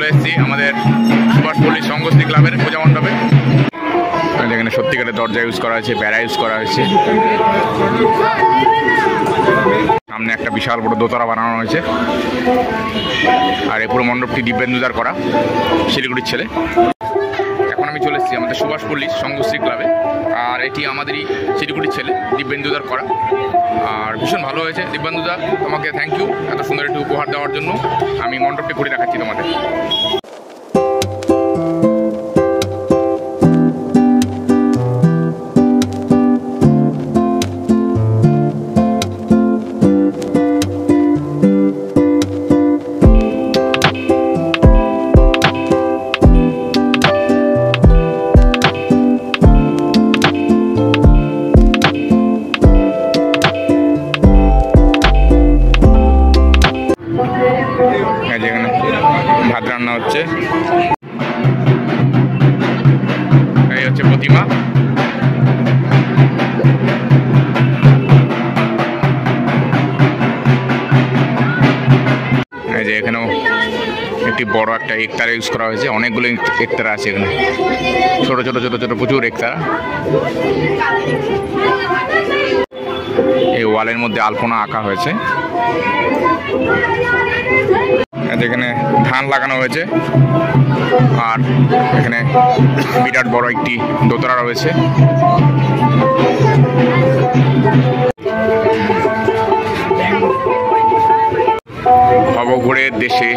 চলে এসেছি আমাদের সুভাষপল্লী সংঘশ্রী ক্লাবের পূজা মণ্ডপে। যেখানে সত্যিকারের দরজা ইউজ করা হয়েছে, বেড়া ইউজ করা হয়েছে। সামনে একটা বিশাল বড় দোতলা বানানো হয়েছে। আর এই পুরো মণ্ডপটি দিব্যেন্দুদার করা, শিলিগুড়ির ছেলে। এখন আমি চলে এসেছি আমাদের সুভাষপল্লী সংঘশ্রী ক্লাবে। আর এটি আমাদেরই শিলিগুড়ির ছেলে দিব্যেন্দুদার করা। আর ভীষণ ভালো হয়েছে দিব্যেন্দুদা, তোমাকে থ্যাংক ইউ এত সুন্দর একটি উপহার দেওয়ার জন্য। আমি মণ্ডপটি ঘুরে দেখাচ্ছি তোমাদের। যেখানে ভাত রান্না হচ্ছে, এই হচ্ছে প্রতিমা। এই যে এখানেও একটি বড় একটা একতারা ইউজ করা হয়েছে। অনেকগুলো একতারা আছে এখানে, ছোট ছোট ছোট ছোট প্রচুর একতারা। এই ওয়ালের মধ্যে আলপনা আঁকা হয়েছে। এখানে ধান লাগানো হয়েছে। আর এখানে বিরাট বড় একটি দোতলা রয়েছে। ভবঘুরের দেশে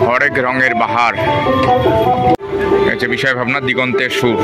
হরেক রঙের বাহার, হচ্ছে বিষয় ভাবনা দিগন্তের সুর।